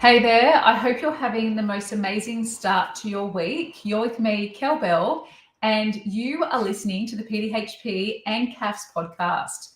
Hey there, I hope you're having the most amazing start to your week. You're with me, Kel Bell, and you are listening to the PDHP and CAFS podcast.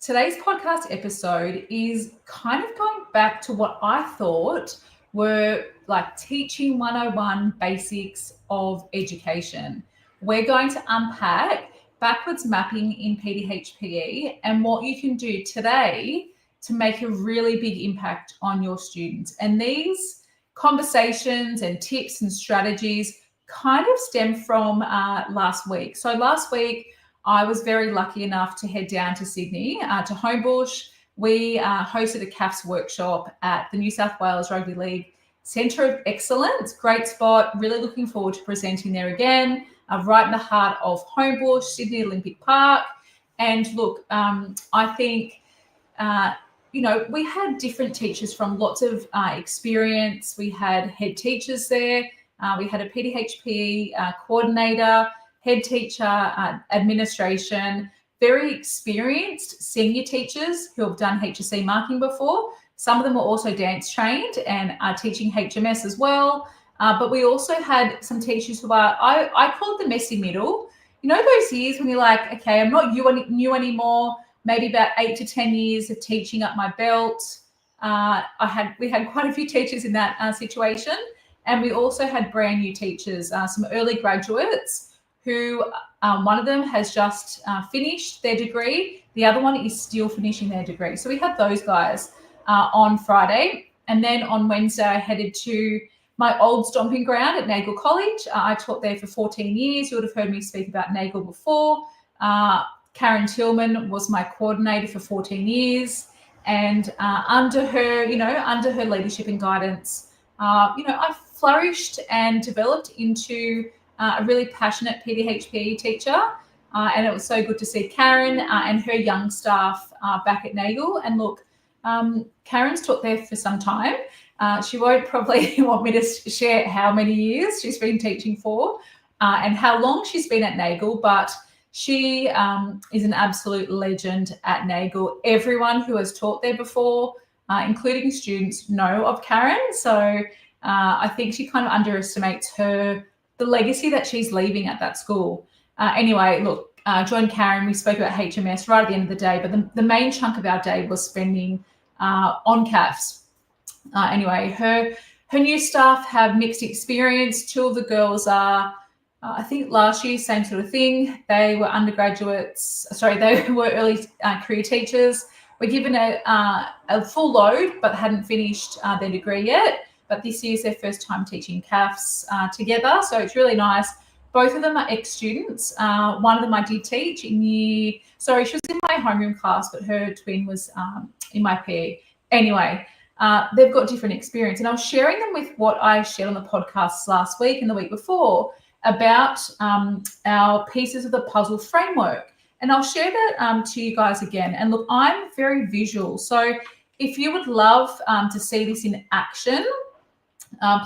Today's podcast episode is kind of going back to what I thought were like teaching 101 basics of education. We're going to unpack backwards mapping in PDHPE and what you can do today to make a really big impact on your students. And these conversations and tips and strategies kind of stem from last week. So last week, I was very lucky enough to head down to Sydney, to Homebush. We hosted a CAFS workshop at the New South Wales Rugby League Centre of Excellence. Great spot. Really looking forward to presenting there again, right in the heart of Homebush, Sydney Olympic Park. And look, I think we had different teachers from lots of experience. We had head teachers there. We had a PDHP coordinator, head teacher, administration, very experienced senior teachers who have done HSC marking before. Some of them were also dance trained and are teaching HMS as well. But we also had some teachers who are, I call it the messy middle. You know those years when you're like, okay, I'm not new anymore. Maybe about 8 to 10 years of teaching up my belt. We had quite a few teachers in that situation. And we also had brand new teachers, some early graduates who one of them has just finished their degree. The other one is still finishing their degree. So we had those guys on Friday. And then on Wednesday, I headed to my old stomping ground at Nagle College. I taught there for 14 years. You would have heard me speak about Nagle before. Karen Tillman was my coordinator for 14 years. And under her leadership and guidance, I flourished and developed into a really passionate PDHPE teacher. And it was so good to see Karen and her young staff back at Nagle. And look, Karen's taught there for some time. She won't probably want me to share how many years she's been teaching for and how long she's been at Nagle, but she is an absolute legend at Nagle. Everyone who has taught there before, including students, know of Karen. So I think she kind of underestimates the legacy that she's leaving at that school. Anyway, look, joined Karen. We spoke about HMS right at the end of the day, but the main chunk of our day was spending on CAFS. Anyway, her new staff have mixed experience. Two of the girls are, I think last year, same sort of thing. They were they were early career teachers. Were given a full load, but hadn't finished their degree yet. But this year's their first time teaching CAFS together. So it's really nice. Both of them are ex-students. One of them I did teach she was in my homeroom class, but her twin was in my PE. Anyway, they've got different experience. And I was sharing them with what I shared on the podcast last week and the week before about our pieces of the puzzle framework. And I'll share that to you guys again. And look, I'm very visual. So if you would love to see this in action,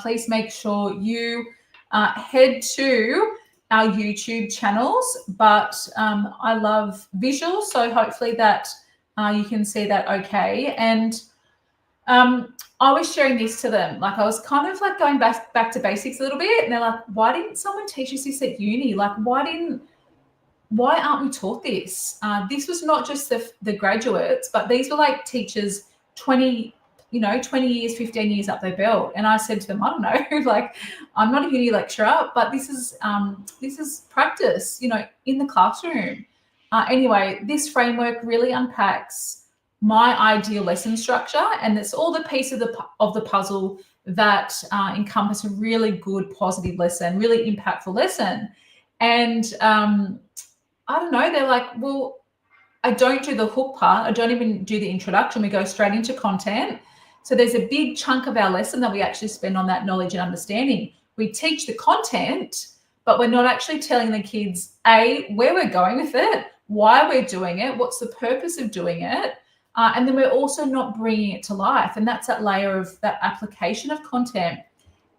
please make sure you head to our YouTube channels. But I love visuals, so hopefully that you can see that okay. And I was sharing this to them. Like I was kind of like going back to basics a little bit. And they're like, why didn't someone teach us this at uni? Like, why aren't we taught this? This was not just the graduates, but these were like teachers 20 years, 15 years up their belt. And I said to them, I don't know, like I'm not a uni lecturer, but this is practice, in the classroom. Anyway, this framework really unpacks my ideal lesson structure, and it's all the pieces of the puzzle that encompass a really good, positive lesson, really impactful lesson. And I don't know, they're like, well, I don't do the hook part. I don't even do the introduction. We go straight into content. So there's a big chunk of our lesson that we actually spend on that knowledge and understanding. We teach the content, but we're not actually telling the kids, A, where we're going with it, why we're doing it, what's the purpose of doing it. And then we're also not bringing it to life. And that's that layer of that application of content,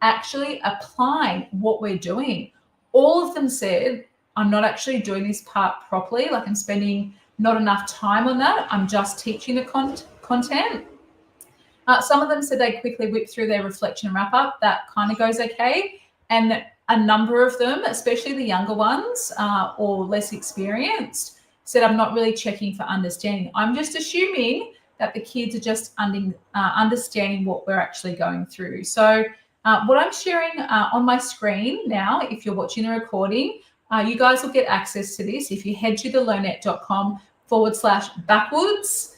actually applying what we're doing. All of them said, I'm not actually doing this part properly. Like I'm spending not enough time on that. I'm just teaching the content. Some of them said they quickly whip through their reflection and wrap up. That kind of goes okay. And a number of them, especially the younger ones or less experienced, said, I'm not really checking for understanding. I'm just assuming that the kids are just understanding what we're actually going through. So what I'm sharing on my screen now, if you're watching the recording, you guys will get access to this if you head to thelearnet.com/backwards.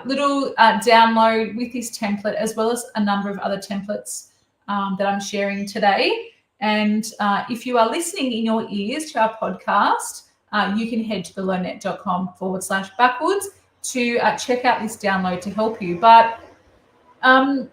Little download with this template, as well as a number of other templates that I'm sharing today. And if you are listening in your ears to our podcast, you can head to thelearnet.com/backwards to check out this download to help you. But I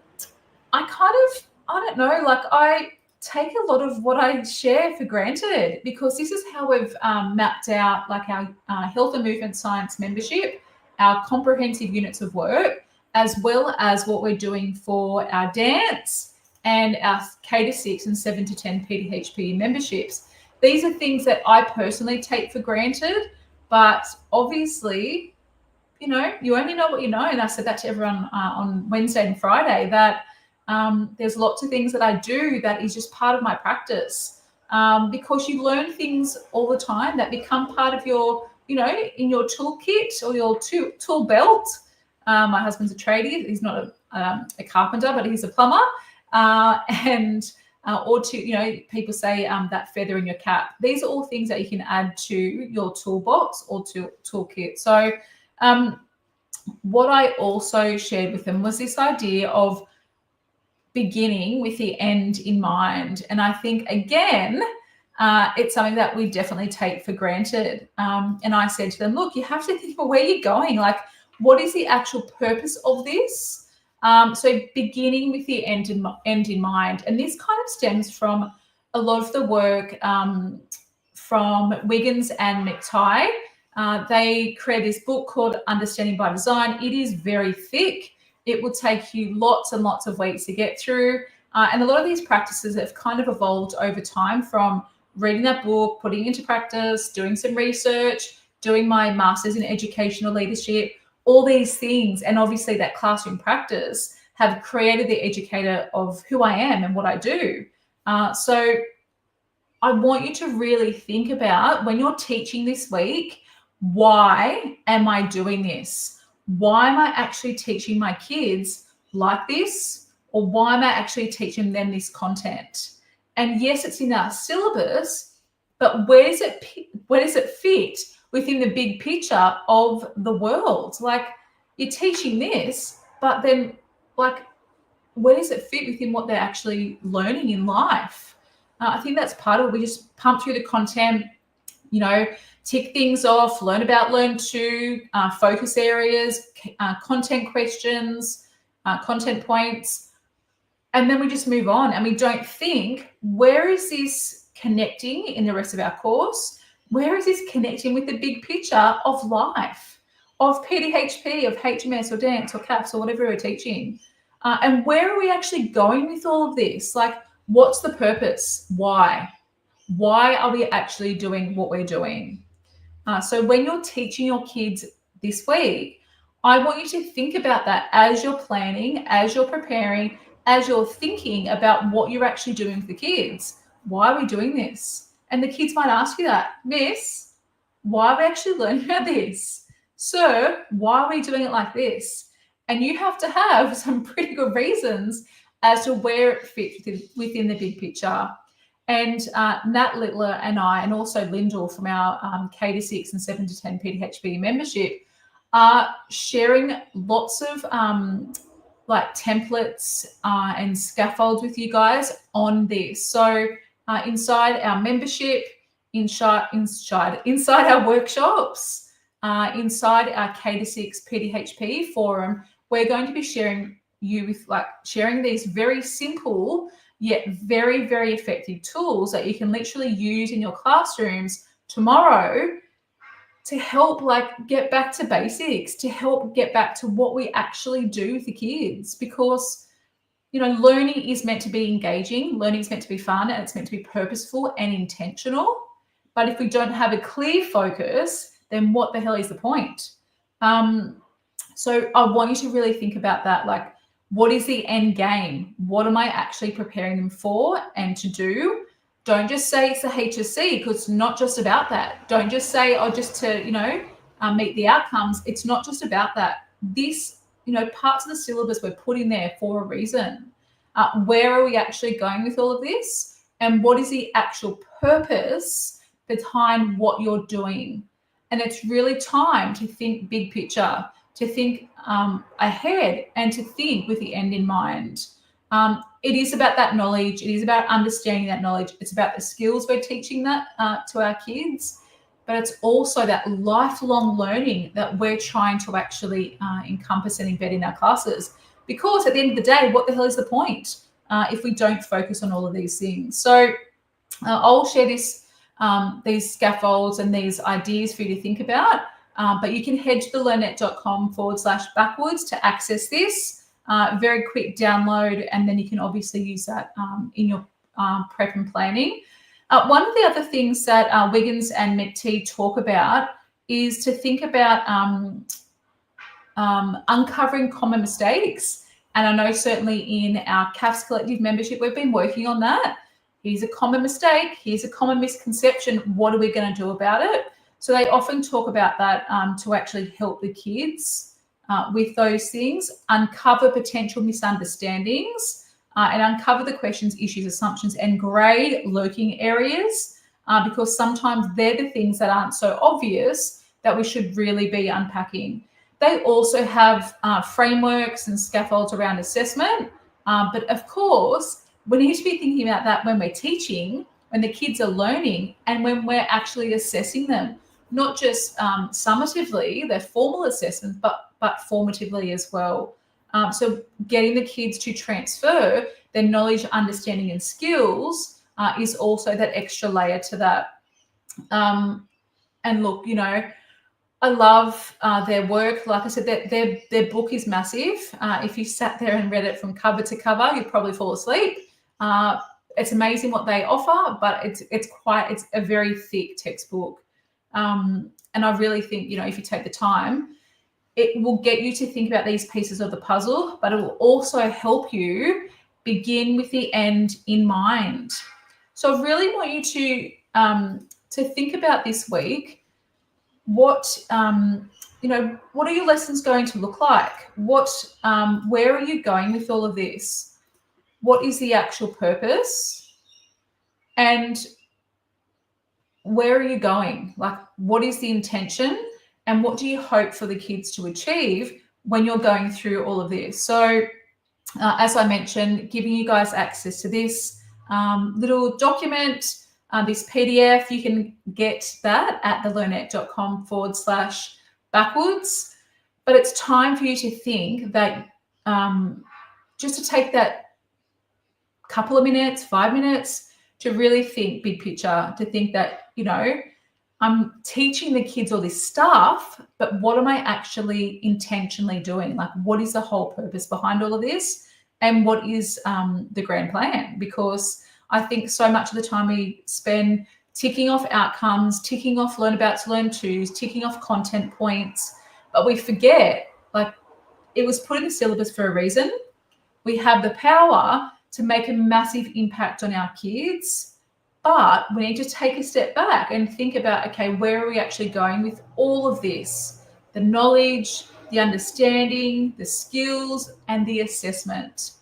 don't know, like I take a lot of what I share for granted, because this is how we've mapped out like our health and movement science membership, our comprehensive units of work, as well as what we're doing for our dance and our K to 6 and 7 to 10 PDHP memberships. These are things that I personally take for granted, but obviously, you know, you only know what you know. And I said that to everyone on Wednesday and Friday, that there's lots of things that I do that is just part of my practice, because you learn things all the time that become part of your, you know, in your toolkit or your tool belt. My husband's a tradie. He's not a carpenter, but he's a plumber. Or to, you know, people say that feather in your cap. These are all things that you can add to your toolbox or to toolkit. So what I also shared with them was this idea of beginning with the end in mind. And I think, again, it's something that we definitely take for granted. And I said to them, look, you have to think of where you're going. Like, what is the actual purpose of this? So beginning with the end in mind. And this kind of stems from a lot of the work from Wiggins and McTighe. They created this book called Understanding by Design. It is very thick. It will take you lots and lots of weeks to get through. And a lot of these practices have kind of evolved over time from reading that book, putting it into practice, doing some research, doing my master's in educational leadership. All these things, and obviously that classroom practice, have created the educator of who I am and what I do. So I want you to really think about, when you're teaching this week, why am I doing this? Why am I actually teaching my kids like this? Or why am I actually teaching them this content? And yes, it's in our syllabus, but where does it fit within the big picture of the world? Like, you're teaching this, but then, like, where does it fit within what they're actually learning in life? I think that's part of it. We just pump through the content, you know, tick things off, learn about, learn to, focus areas, content questions, content points, and then we just move on. And we don't think, where is this connecting in the rest of our course? Where is this connecting with the big picture of life, of PDHP, of HMS or dance or CAPS or whatever we're teaching? And where are we actually going with all of this? Like, what's the purpose? Why? Why are we actually doing what we're doing? So when you're teaching your kids this week, I want you to think about that as you're planning, as you're preparing, as you're thinking about what you're actually doing with the kids. Why are we doing this? And the kids might ask you that, Miss, why are we actually learning about this? Sir, why are we doing it like this? And you have to have some pretty good reasons as to where it fits within the big picture. And Nat Littler and I, and also Lyndall from our K to 6 and 7 to 10 PDHP membership, are sharing lots of like templates and scaffolds with you guys on this. So inside our membership, inside our workshops, inside our K to 6 PDHP forum, we're going to be sharing these very simple yet very, very effective tools that you can literally use in your classrooms tomorrow to help get back to basics, to help get back to what we actually do with the kids. Because, you know, learning is meant to be engaging, learning is meant to be fun, and it's meant to be purposeful and intentional. But if we don't have a clear focus, then what the hell is the point? So I want you to really think about that. Like, What is the end game? What am I actually preparing them for and to do? Don't just say it's the HSC, because it's not just about that. Don't just say, oh, just to, meet the outcomes. It's not just about that. This, parts of the syllabus we're putting there for a reason. Where are we actually going with all of this? And what is the actual purpose behind what you're doing? And it's really time to think big picture, to think ahead, and to think with the end in mind. It is about that knowledge. It is about understanding that knowledge. It's about the skills we're teaching that to our kids, but it's also that lifelong learning that we're trying to actually encompass and embed in our classes. Because at the end of the day, what the hell is the point if we don't focus on all of these things? So I'll share these scaffolds and these ideas for you to think about. But you can head to the learnet.com/backwards to access this. Very quick download, and then you can obviously use that in your prep and planning. One of the other things that Wiggins and McTee talk about is to think about uncovering common mistakes. And I know certainly in our CAFS Collective membership, we've been working on that. Here's a common mistake. Here's a common misconception. What are we going to do about it? So they often talk about that to actually help the kids with those things, uncover potential misunderstandings, and uncover the questions, issues, assumptions, and grey lurking areas, because sometimes they're the things that aren't so obvious that we should really be unpacking. They also have frameworks and scaffolds around assessment, but of course, we need to be thinking about that when we're teaching, when the kids are learning, and when we're actually assessing them, not just summatively, they're formal assessments, but formatively as well. So getting the kids to transfer their knowledge, understanding, and skills is also that extra layer to that. And look, I love their work. Like I said, their book is massive. If you sat there and read it from cover to cover, you'd probably fall asleep. It's amazing what they offer, but it's a very thick textbook. And I really think, if you take the time, it will get you to think about these pieces of the puzzle, but it will also help you begin with the end in mind. So I really want you to think about this week. What what are your lessons going to look like? Where are you going with all of this? What is the actual purpose? And where are you going? Like, what is the intention? And what do you hope for the kids to achieve when you're going through all of this? So as I mentioned, giving you guys access to this little document, this PDF, you can get that at thelearnet.com/backwards. But it's time for you to think that just to take that couple of minutes, 5 minutes, to really think big picture, to think that, I'm teaching the kids all this stuff, but what am I actually intentionally doing? Like, what is the whole purpose behind all of this? And what is the grand plan? Because I think so much of the time we spend ticking off outcomes, ticking off learn about to learn twos, ticking off content points, but we forget, like, it was put in the syllabus for a reason. We have the power to make a massive impact on our kids. But we need to take a step back and think about, okay, where are we actually going with all of this? The knowledge, the understanding, the skills, and the assessment.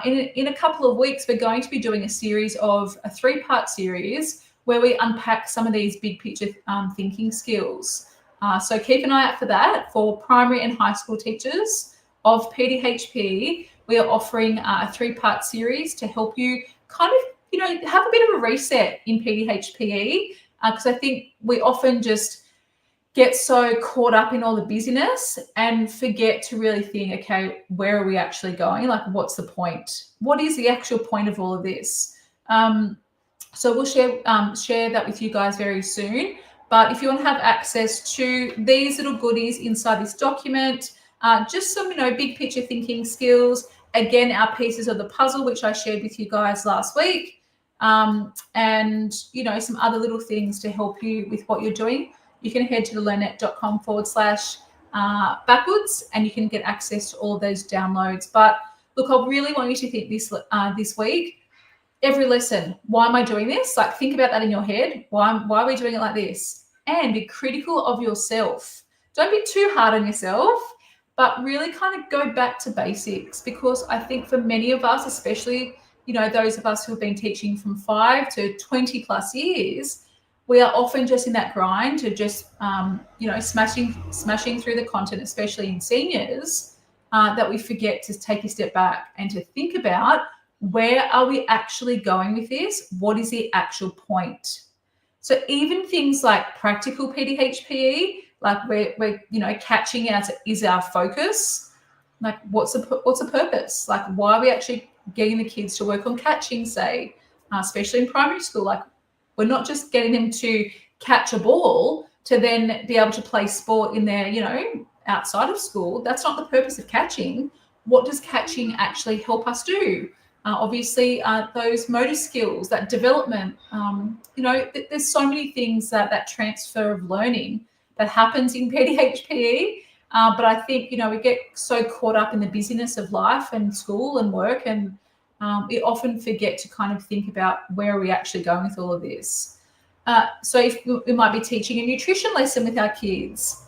In a couple of weeks, we're going to be doing a 3-part series where we unpack some of these big picture thinking skills. So keep an eye out for that. For primary and high school teachers of PDHP, we are offering a 3-part series to help you kind of have a bit of a reset in PDHPE, because I think we often just get so caught up in all the busyness and forget to really think, okay, where are we actually going? Like, what's the point? What is the actual point of all of this? So we'll share that with you guys very soon. But if you want to have access to these little goodies inside this document, just some, big picture thinking skills, again, our pieces of the puzzle, which I shared with you guys last week, and some other little things to help you with what you're doing, you can head to the learnet.com/backwards, and you can get access to all of those downloads. But look, I really want you to think this week, every lesson, why am I doing this? Like, think about that in your head. Why are we doing it like this? And be critical of yourself. Don't be too hard on yourself, but really kind of go back to basics, because I think for many of us, especially, those of us who have been teaching from 5 to 20 plus years, we are often just in that grind to just, smashing through the content, especially in seniors, that we forget to take a step back and to think about, where are we actually going with this? What is the actual point? So even things like practical PDHPE, like we're catching out is our focus. Like what's the purpose? Like why are we actually getting the kids to work on catching, say, especially in primary school? Like we're not just getting them to catch a ball to then be able to play sport in their, outside of school. That's not the purpose of catching. What does catching actually help us do? Obviously, those motor skills, that development, there's so many things that transfer of learning that happens in PDHPE. But I think, we get so caught up in the busyness of life and school and work, and we often forget to kind of think about where are we actually going with all of this. So if we might be teaching a nutrition lesson with our kids,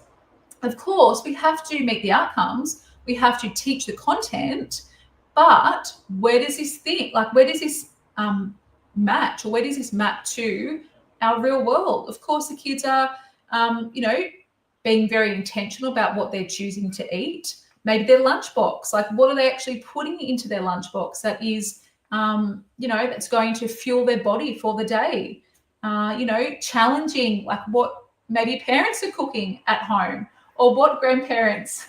of course, we have to meet the outcomes. We have to teach the content. But where does this match, or where does this map to our real world? Of course, the kids are, being very intentional about what they're choosing to eat. Maybe their lunchbox, like what are they actually putting into their lunchbox that is, that's going to fuel their body for the day. Challenging, like what maybe parents are cooking at home, or what grandparents,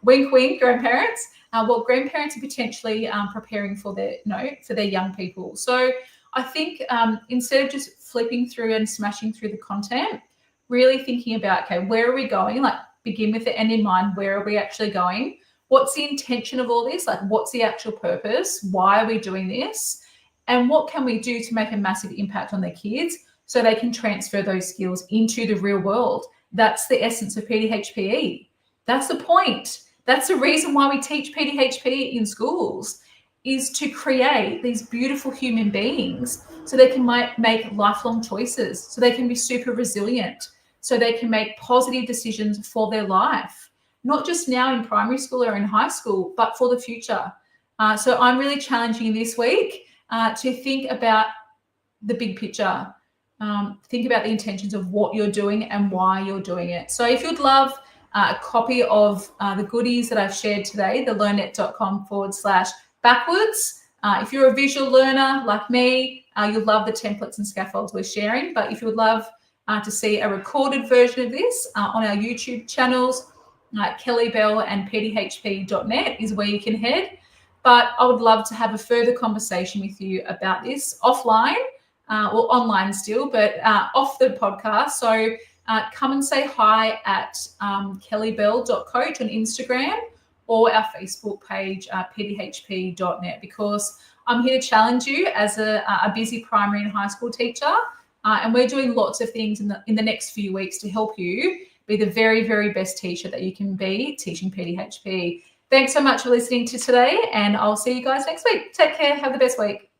wink, wink, grandparents, what grandparents are potentially preparing for their young people. So I think instead of just flipping through and smashing through the content, really thinking about, okay, where are we going? Like begin with the end in mind. Where are we actually going? What's the intention of all this? Like what's the actual purpose? Why are we doing this? And what can we do to make a massive impact on their kids so they can transfer those skills into the real world? That's the essence of PDHPE. That's the point. That's the reason why we teach PDHPE in schools, is to create these beautiful human beings so they can make lifelong choices, so they can be super resilient, so they can make positive decisions for their life, not just now in primary school or in high school, but for the future. So I'm really challenging you this week to think about the big picture. Think about the intentions of what you're doing and why you're doing it. So if you'd love a copy of the goodies that I've shared today, the learnnet.com/backwards. If you're a visual learner like me, you'll love the templates and scaffolds we're sharing. But if you would love to see a recorded version of this on our YouTube channels, Kelly Bell and pdhpe.net is where you can head. But I would love to have a further conversation with you about this offline, online still, but off the podcast. So come and say hi at kellybell.coach on Instagram, or our Facebook page, pdhpe.net, because I'm here to challenge you as a busy primary and high school teacher. And we're doing lots of things in the next few weeks to help you be the very, very best teacher that you can be teaching PDHPE. Thanks so much for listening to today, and I'll see you guys next week. Take care. Have the best week.